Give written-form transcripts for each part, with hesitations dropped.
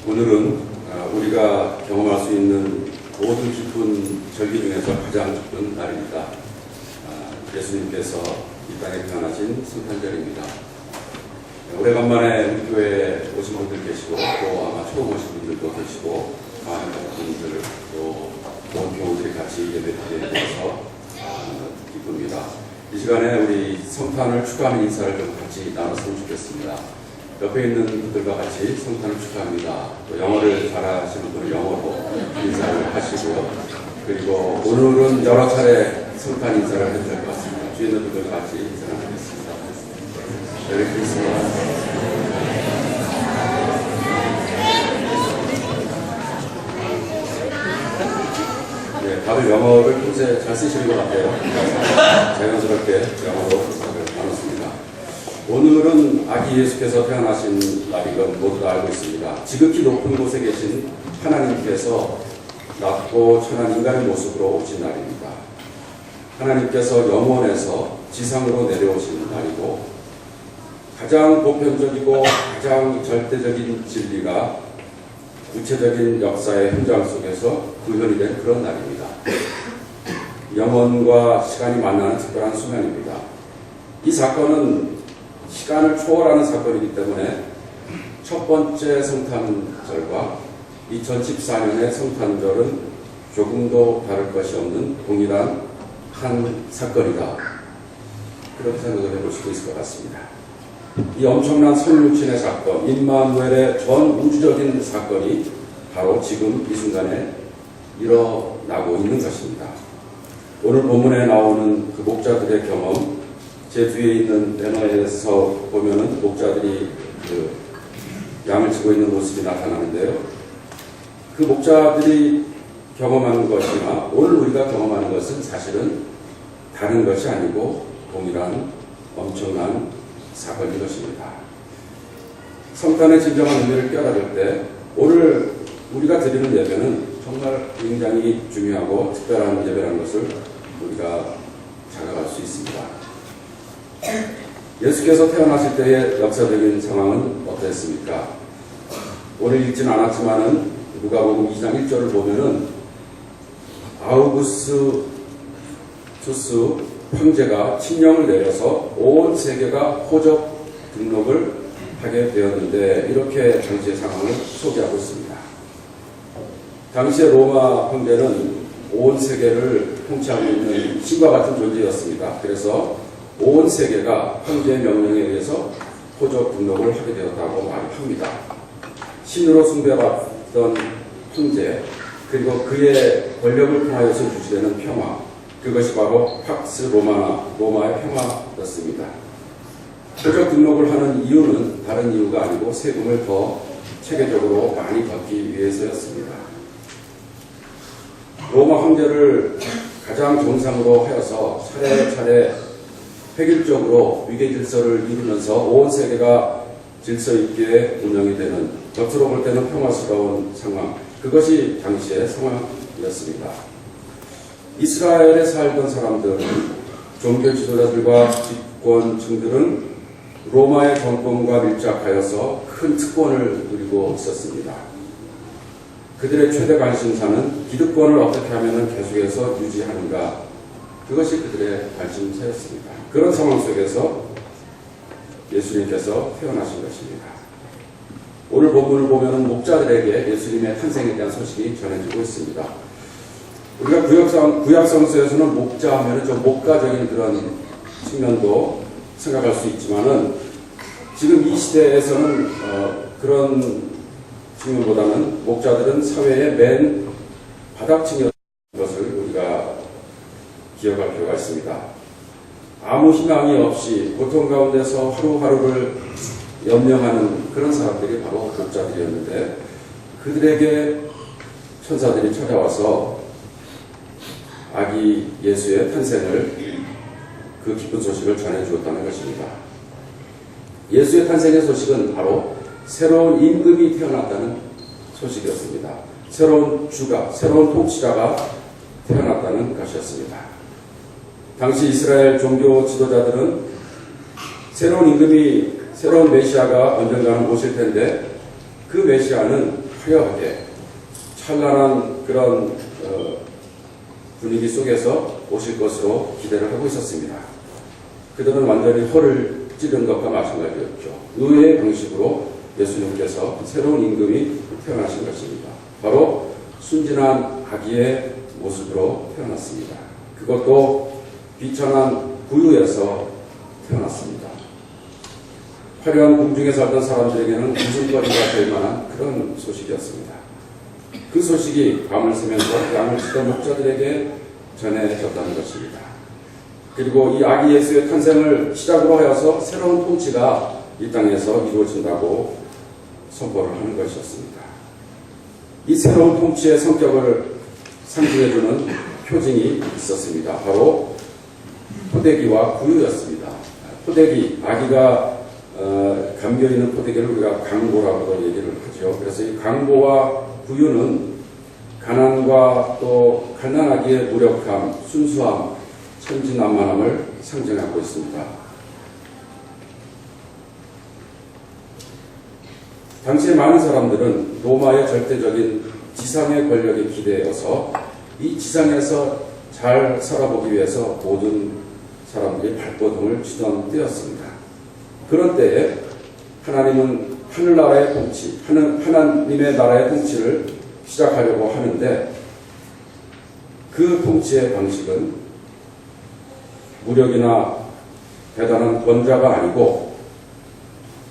오늘은 우리가 경험할 수 있는 모든 기쁜 절기 중에서 가장 기쁜 날입니다. 예수님께서 이 땅에 태어나신 성탄절입니다. 오래간만에 우리 교회에 오신 분들 계시고 또 아마 처음 오신 분들도 계시고 많은 분들 또 온 교우들이 같이 예배드리게 되어서 기쁩니다. 이 시간에 우리 성탄을 축하하는 인사를 좀 같이 나눴으면 좋겠습니다. 옆에 있는 분들과 같이 성탄을 축하합니다. 또 영어를 잘하시는 분은 영어로 인사를 하시고요. 그리고 오늘은 여러 차례 성탄 인사를 해도 될 것 같습니다. 뒤에 있는 분들과 같이 인사를 하겠습니다. 메리 크리스마스. 네, 다들 영어를 평소에 잘 쓰시는 것 같아요. 자연스럽게 영어로 나눴습니다. 오늘은 아기 예수께서 태어나신 날인 건 모두 다 알고 있습니다. 지극히 높은 곳에 계신 하나님께서 낮고 천한 인간의 모습으로 오신 날입니다. 하나님께서 영원에서 지상으로 내려오신 날이고 가장 보편적이고 가장 절대적인 진리가 구체적인 역사의 현장 속에서 구현이 된 그런 날입니다. 영혼과 시간이 만나는 특별한 순간입니다. 이 사건은 시간을 초월하는 사건이기 때문에 첫 번째 성탄절과 2014년의 성탄절은 조금도 다를 것이 없는 동일한 한 사건이다. 그렇게 생각을 해볼 수도 있을 것 같습니다. 이 엄청난 성육신의 사건, 임마누엘의 전 우주적인 사건이 바로 지금 이 순간에 일어나고 있는 것입니다. 오늘 본문에 나오는 그 목자들의 경험, 제 뒤에 있는 배너에서 보면은 목자들이 그 양을 치고 있는 모습이 나타나는데요. 그 목자들이 경험하는 것이나 오늘 우리가 경험하는 것은 사실은 다른 것이 아니고 동일한 엄청난 사건인 것입니다. 성탄의 진정한 의미를 깨달을 때 오늘 우리가 드리는 예배는 정말 굉장히 중요하고 특별한 예배라는 것을 우리가 자각할 수 있습니다. 예수께서 태어나실 때의 역사적인 상황은 어땠습니까? 오늘 읽지는 않았지만은 누가복음 2장 1절을 보면은 아우구스투스 황제가 칙령을 내려서 온 세계가 호적 등록을 하게 되었는데 이렇게 당시의 상황을 소개하고 있습니다. 당시의 로마 황제는 온 세계를 통치하고 있는 신과 같은 존재였습니다. 그래서 온 세계가 황제의 명령에 의해서 호적 등록을 하게 되었다고 말합니다. 신으로 숭배받던 황제 그리고 그의 권력을 통하여서 유지되는 평화, 그것이 바로 팍스 로마의 평화였습니다. 호적 등록을 하는 이유는 다른 이유가 아니고 세금을 더 체계적으로 많이 받기 위해서였습니다. 로마 황제를 가장 정상으로 하여서 차례차례 획일적으로 위계 질서를 이루면서 온 세계가 질서 있게 운영이 되는, 겉으로 볼 때는 평화스러운 상황, 그것이 당시의 상황이었습니다. 이스라엘에 살던 사람들은, 종교 지도자들과 집권층들은 로마의 정권과 밀착하여서 큰 특권을 누리고 있었습니다. 그들의 최대 관심사는 기득권을 어떻게 하면 계속해서 유지하는가, 그것이 그들의 관심사였습니다. 그런 상황 속에서 예수님께서 태어나신 것입니다. 오늘 본문을 보면 목자들에게 예수님의 탄생에 대한 소식이 전해지고 있습니다. 우리가 구약성서에서는 목자 하면 좀 목가적인 그런 측면도 생각할 수 있지만은 지금 이 시대에서는 그런 측면보다는 목자들은 사회의 맨 바닥층이었던 것을 우리가 기억할 필요가 있습니다. 아무 희망이 없이 고통 가운데서 하루하루를 연명하는 그런 사람들이 바로 목자들이었는데 그들에게 천사들이 찾아와서 아기 예수의 탄생을, 그 기쁜 소식을 전해주었다는 것입니다. 예수의 탄생의 소식은 바로 새로운 임금이 태어났다는 소식이었습니다. 새로운 주가, 새로운 통치자가 태어났다는 것이었습니다. 당시 이스라엘 종교 지도자들은 새로운 임금이, 새로운 메시아가 언젠가는 오실 텐데 그 메시아는 화려하게 찬란한 그런 분위기 속에서 오실 것으로 기대를 하고 있었습니다. 그들은 완전히 허를 찌른 것과 마찬가지였죠. 의외의 방식으로 예수님께서 새로운 임금이 태어나신 것입니다. 바로 순진한 아기의 모습으로 태어났습니다. 그것도 비천한 구유에서 태어났습니다. 화려한 궁중에 살던 사람들에게는 웃음거리가 될 만한 그런 소식이었습니다. 그 소식이 밤을 새면서 양을 치던 목자들에게 전해졌다는 것입니다. 그리고 이 아기 예수의 탄생을 시작으로 하여서 새로운 통치가 이 땅에서 이루어진다고 선포를 하는 것이었습니다. 이 새로운 통치의 성격을 상징해주는 표징이 있었습니다. 바로 포대기와 구유였습니다. 포대기, 아기가 감겨있는 포대기를 우리가 강보라고도 얘기를 하죠. 그래서 이 강보와 구유는 가난과 또 갓난아기의 무력함, 순수함, 천진난만함을 상징하고 있습니다. 당시에 많은 사람들은 로마의 절대적인 지상의 권력에 기대어서 이 지상에서 잘 살아보기 위해서 모든 사람들이 발버둥을 치던 때였습니다. 그런 때에 하나님은 하늘나라의 통치, 하나님의 나라의 통치를 시작하려고 하는데 그 통치의 방식은 무력이나 대단한 권좌가 아니고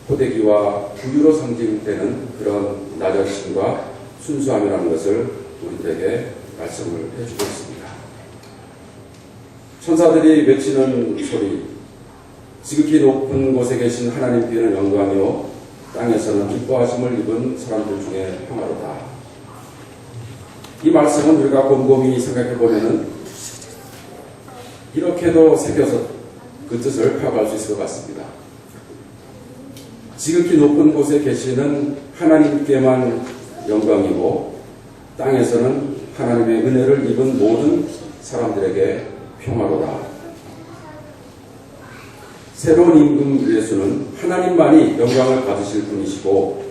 포대기와 구유로 상징되는 그런 낮아심과 순수함이라는 것을 우리들에게 말씀을 해주고 있습니다. 천사들이 외치는 소리, 지극히 높은 곳에 계신 하나님께는 영광이요 땅에서는 기뻐하심을 입은 사람들 중에 평화로다. 이 말씀은 우리가 곰곰이 생각해보면 이렇게도 새겨서 그 뜻을 파악할 수 있을 것 같습니다. 지극히 높은 곳에 계시는 하나님께만 영광이고 땅에서는 하나님의 은혜를 입은 모든 사람들에게 평화로다. 새로운 임금 예수는 하나님만이 영광을 받으실 분이시고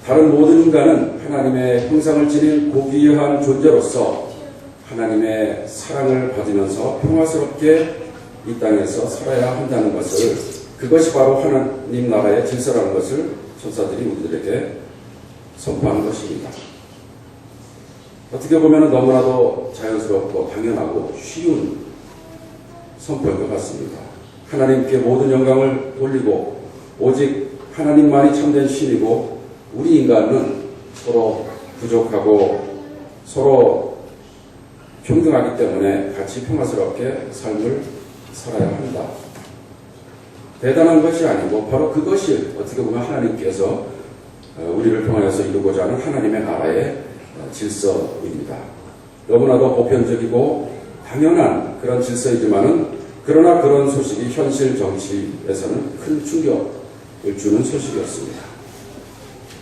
다른 모든 인간은 하나님의 형상을 지닌 고귀한 존재로서 하나님의 사랑을 받으면서 평화스럽게 이 땅에서 살아야 한다는 것을, 그것이 바로 하나님 나라의 질서라는 것을 천사들이 우리들에게 선포하는 것입니다. 어떻게 보면 너무나도 자연스럽고 당연하고 쉬운 선포일 것 같습니다. 하나님께 모든 영광을 돌리고 오직 하나님만이 참된 신이고 우리 인간은 서로 부족하고 서로 평등하기 때문에 같이 평화스럽게 삶을 살아야 한다. 대단한 것이 아니고 바로 그것이 어떻게 보면 하나님께서 우리를 통하여서 이루고자 하는 하나님의 나라의 질서입니다. 너무나도 보편적이고 당연한 그런 질서이지만은 그러나 그런 소식이 현실 정치에서는 큰 충격을 주는 소식이었습니다.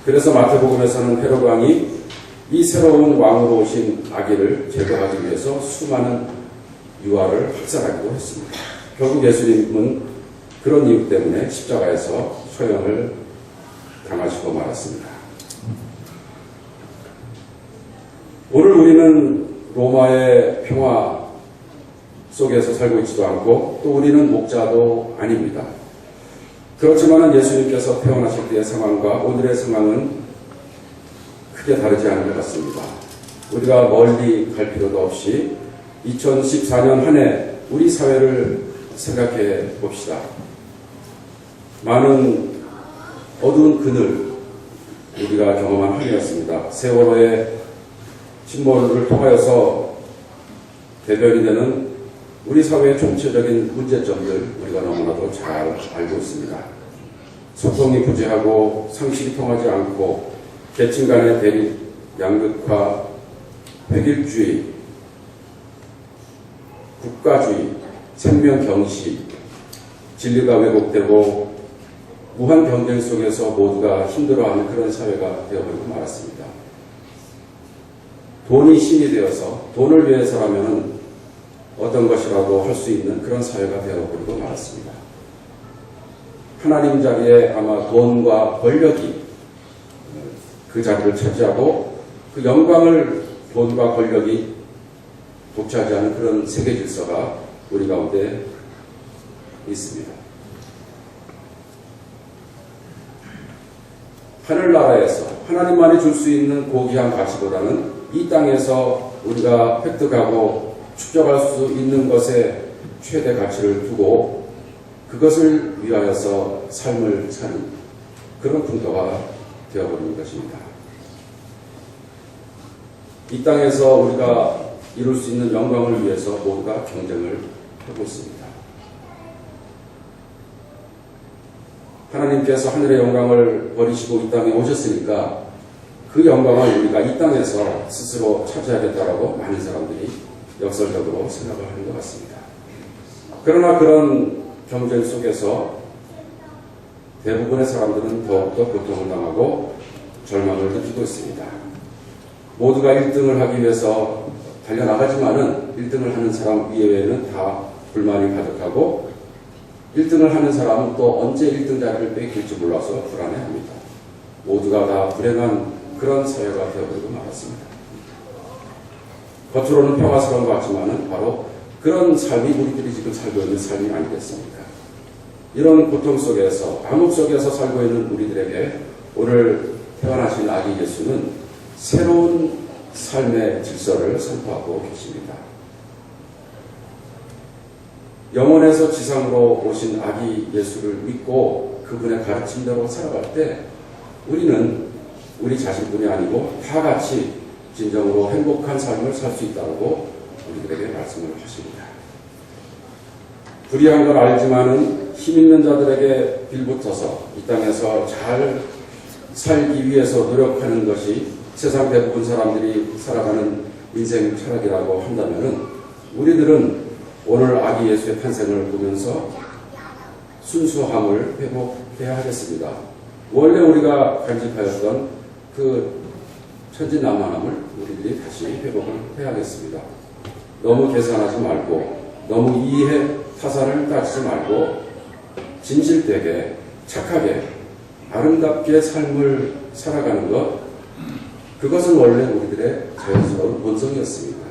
그래서 마태복음에서는 헤롯 왕이 이 새로운 왕으로 오신 아기를 제거하기 위해서 수많은 유아를 학살하기도 했습니다. 결국 예수님은 그런 이유 때문에 십자가에서 소형을 당하시고 말았습니다. 오늘 우리는 로마의 평화 속에서 살고 있지도 않고 또 우리는 목자도 아닙니다. 그렇지만 예수님께서 태어나실 때의 상황과 오늘의 상황은 크게 다르지 않은 것 같습니다. 우리가 멀리 갈 필요도 없이 2014년 한 해 우리 사회를 생각해 봅시다. 많은 어두운 그늘 우리가 경험한 한 해였습니다. 세월호의 침몰을 통하여서 대변이 되는 우리 사회의 총체적인 문제점들 우리가 너무나도 잘 알고 있습니다. 소통이 부재하고 상식이 통하지 않고 계층 간의 대립, 양극화, 획일주의, 국가주의, 생명경시, 진리가 왜곡되고 무한 경쟁 속에서 모두가 힘들어하는 그런 사회가 되어버리고 말았습니다. 돈이 신이 되어서 돈을 위해서라면 어떤 것이라도 할 수 있는 그런 사회가 되어버리고 말았습니다. 하나님 자리에 아마 돈과 권력이 그 자리를 차지하고 그 영광을 돈과 권력이 독차지하는 그런 세계 질서가 우리 가운데 있습니다. 하늘나라에서 하나님만이 줄 수 있는 고귀한 가치보다는 이 땅에서 우리가 획득하고 축적할 수 있는 것에 최대 가치를 두고 그것을 위하여서 삶을 사는 그런 풍토가 되어버리는 것입니다. 이 땅에서 우리가 이룰 수 있는 영광을 위해서 모두가 경쟁을 하고 있습니다. 하나님께서 하늘의 영광을 버리시고 이 땅에 오셨으니까 그 영광을 우리가 이 땅에서 스스로 차지하겠다라고 많은 사람들이 역설적으로 생각을 하는 것 같습니다. 그러나 그런 경쟁 속에서 대부분의 사람들은 더욱더 고통을 당하고 절망을 느끼고 있습니다. 모두가 1등을 하기 위해서 달려나가지만은 1등을 하는 사람 이외에는 다 불만이 가득하고 1등을 하는 사람은 또 언제 1등 자리를 뺏길지 몰라서 불안해합니다. 모두가 다 불행한 그런 사회가 되어버리고 말았습니다. 겉으로는 평화스러운 것 같지만은 바로 그런 삶이 우리들이 지금 살고 있는 삶이 아니겠습니까? 이런 고통 속에서 암흑 속에서 살고 있는 우리들에게 오늘 태어나신 아기 예수는 새로운 삶의 질서를 선포하고 계십니다. 영원에서 지상으로 오신 아기 예수를 믿고 그분의 가르침대로 살아갈 때 우리는 우리 자신뿐이 아니고 다 같이 진정으로 행복한 삶을 살 수 있다고 우리들에게 말씀을 하십니다. 불의한 걸 알지만은 힘 있는 자들에게 빌붙어서 이 땅에서 잘 살기 위해서 노력하는 것이 세상 대부분 사람들이 살아가는 인생 철학이라고 한다면은 우리들은 오늘 아기 예수의 탄생을 보면서 순수함을 회복해야 하겠습니다. 원래 우리가 간직하였던 그 천진난만함을 우리들이 다시 회복을 해야겠습니다. 너무 계산하지 말고 너무 이해 타산을 따지지 말고 진실되게 착하게 아름답게 삶을 살아가는 것, 그것은 원래 우리들의 자연스러운 본성이었습니다.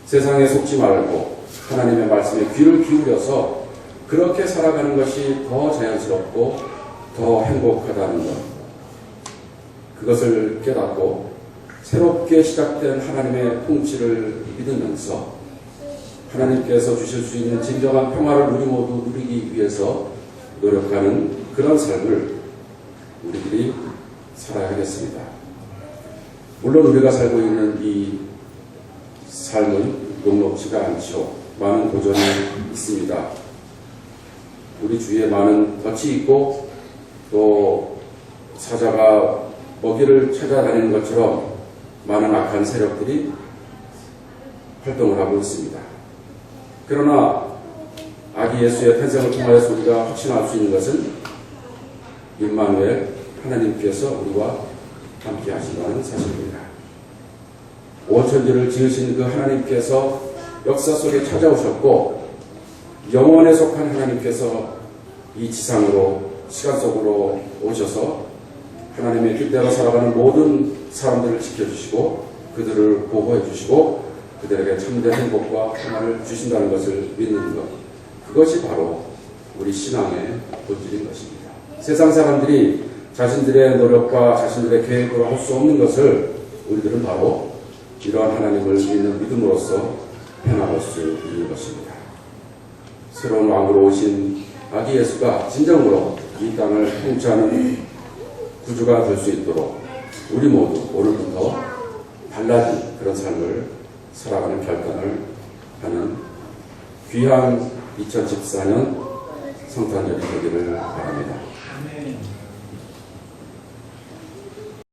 세상에 속지 말고 하나님의 말씀에 귀를 기울여서 그렇게 살아가는 것이 더 자연스럽고 더 행복하다는 것, 그것을 깨닫고 새롭게 시작된 하나님의 통치를 믿으면서 하나님께서 주실 수 있는 진정한 평화를 우리 모두 누리기 위해서 노력하는 그런 삶을 우리들이 살아야겠습니다. 물론 우리가 살고 있는 이 삶은 녹록지가 않죠. 많은 도전이 있습니다. 우리 주위에 많은 덫이 있고 또 사자가 먹이를 찾아다니는 것처럼 많은 악한 세력들이 활동을 하고 있습니다. 그러나 아기 예수의 탄생을 통하여서 우리가 확신할 수 있는 것은 임마누엘 하나님께서 우리와 함께 하신다는 사실입니다. 온 천지를 지으신 그 하나님께서 역사 속에 찾아오셨고 영원에 속한 하나님께서 이 지상으로 시간 속으로 오셔서 하나님의 뜻대로 살아가는 모든 사람들을 지켜주시고 그들을 보호해 주시고 그들에게 참된 행복과 평안을 주신다는 것을 믿는 것, 그것이 바로 우리 신앙의 본질인 것입니다. 세상 사람들이 자신들의 노력과 자신들의 계획으로 할 수 없는 것을 우리들은 바로 이러한 하나님을 믿는 믿음으로써 해나갈 수 있는 것입니다. 새로운 왕으로 오신 아기 예수가 진정으로 이 땅을 통치하는 구주가 될 수 있도록 우리 모두 오늘부터 달라진 그런 삶을 살아가는 결단을 하는 귀한 2014년 성탄절이 되기를 바랍니다.